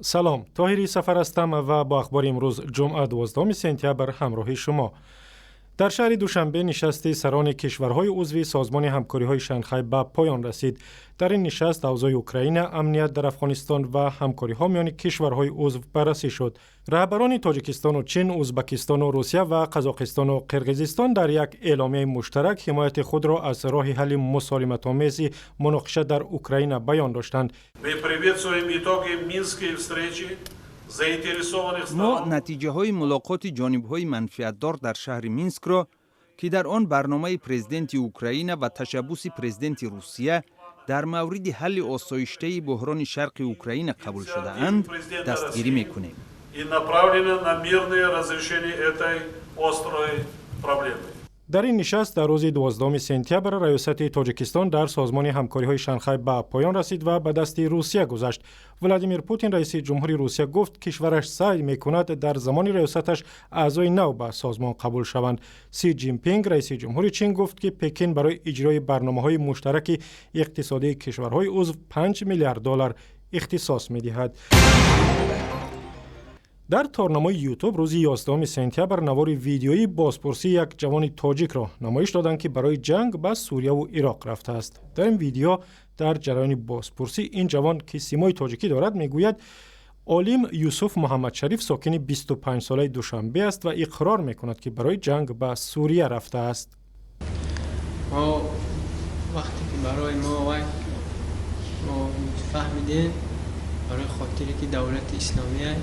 سلام، طاهری سفر هستم و با اخبار امروز جمعه 12 سپتامبر همراه شما. در شهر دوشنبه نشست سران کشورهای عضو سازمان همکاری‌های شانگهای به پایان رسید. در این نشست اوضاع اوکراین، امنیت در افغانستان و همکاری‌ها میان کشورهای عضو بررسی شد. رهبران تاجیکستان و چین، ازبکستان و روسیه و قزاقستان و قرقیزستان در یک اعلامیه مشترک حمایت خود را از راه حل مسالمت‌آمیز مناقشه در اوکراین بیان داشتند. ما نتیجه های ملاقات جانب های منفعتدار در شهر مینسک را که در آن برنامه پرزیدنت اوکراین و تشبوس پرزیدنت روسیه در مورد حل آسایشته بحران شرق اوکراین قبول شده اند دستگیری میکنیم. در این نشست در روز 12 سپتامبر ریاست تاجیکستان در سازمان همکاری‌های شانگهای به پایان رسید و به دست روسیه گذشت. ولادیمیر پوتین رئیس جمهوری روسیه گفت کشورش سعی میکند در زمان ریاستش اعضای نو به سازمان قبول شوند. سی جین پینگ رئیس جمهوری چین گفت که پکن برای اجرای برنامه‌های مشترک اقتصادی کشورهای عضو 5 میلیارد دلار اختصاص می‌دهد. در تارنمای یوتیوب روز 11 سپتامبر نوار ویدیویی بازپرسی یک جوان تاجیک را نمایش دادند که برای جنگ به سوریه و عراق رفته است. در این ویدیو در جریان بازپرسی این جوان که سیمای تاجیکی دارد میگوید عالم یوسف محمد شریف ساکن 25 ساله دوشنبه است و اقرار میکند که برای جنگ به سوریه رفته است. ما وقتی که برای ما فهمیدیم برای خاطری که دولت اسلامیه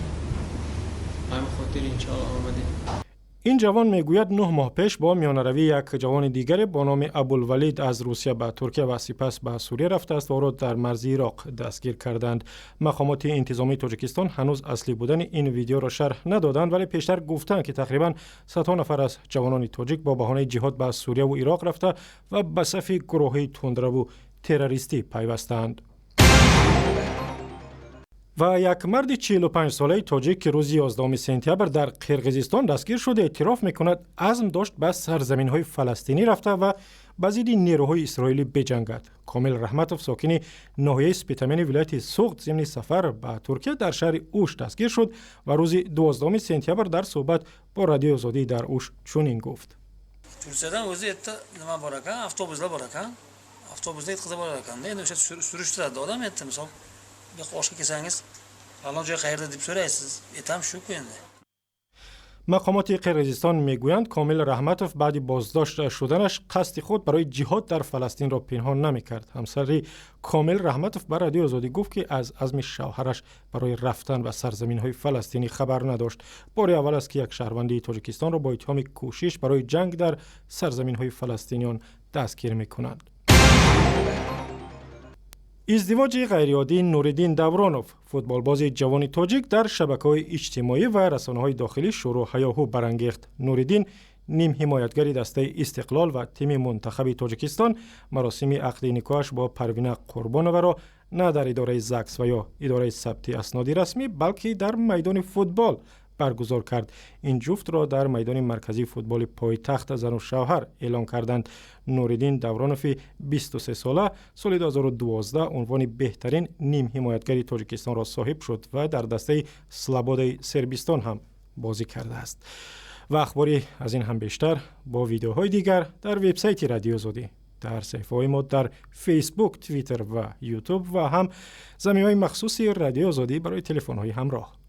این جوان میگوید 9 ماه پیش با میانروی یک جوان دیگر با نام ابوالولید از روسیه به ترکیه و سپس به سوریه رفته است و او را در مرز عراق دستگیر کردند. مقامات انتظامی تاجیکستان هنوز اصلی بودن این ویدیو را شرح ندادند ولی پیشتر گفتند که تقریبا 100 نفر از جوانان تاجیک با بهانه جهاد به سوریه و عراق رفته و به صف گروهی تندرو تروریستی پیوستند. و یک مرد 45 ساله تاجیک که روز 11 سپتامبر در قرقیزستان دستگیر شده اعتراف میکند عزم داشت به سرزمین‌های فلسطینی رفته و با ضد نیروهای اسرائیلی بجنگد. کامل رحمتوف ساکن ناحیه سپیتامین ولایت سوخت ضمن سفر به ترکیه در شهر اوش دستگیر شد و روز 12 سپتامبر در صحبت با رادیو آزادی در اوش چنین گفت: Türkiye'den vaziyette zaman bırakan avtobüsle bırakan avtobüsde yetkazı bırakan ne nöşet sürüştürdi adam etti misal bir qo'shqa kelsangiz falon joy qayerda deb so'raysiz etam shu endi. مقامات قرقیزستان میگویند کامل رحمتوف بعد بازداشت شدنش قصد خود برای جهاد در فلسطین را پنهان نمیکرد. همسر کامل رحمتوف بر رادیو آزادی گفت که از عزم شوهرش برای رفتن به سرزمین‌های فلسطینی خبر نداشت. بار اول است که یک شهروند تاجیکستان را با اتهام کوشش برای جنگ در سرزمین‌های فلسطینیان دستگیر می‌کنند. ازدواج غیرعادی نوریدین دورانوف فوتبالباز جوان تاجیک در شبکه‌های اجتماعی و رسانه‌های داخلی شور و هیاهو برانگیخت. نوریدین نیم حمایتگر دسته استقلال و تیم منتخب تاجیکستان مراسم عقد نکاحش با پروینه قربانова را نه در اداره زکس و یا اداره ثبت اسناد رسمی بلکه در میدان فوتبال برگزار کرد. این جفت را در میدان مرکزی فوتبال پایتخت زن و شوهر اعلام کردند. نوریدین دورانوف 23 ساله سال 2012 عنوان بهترین نیم حمایتگر تاجیکستان را صاحب شد و در دسته سلاباد سربستان هم بازی کرده است. و اخباری از این هم بیشتر با ویدیوهای دیگر در وبسایت رادیو آزادی، در صفحه‌های ما در فیسبوک، توییتر و یوتیوب و هم زمینه‌های مخصوصی رادیو آزادی برای تلفن‌های همراه.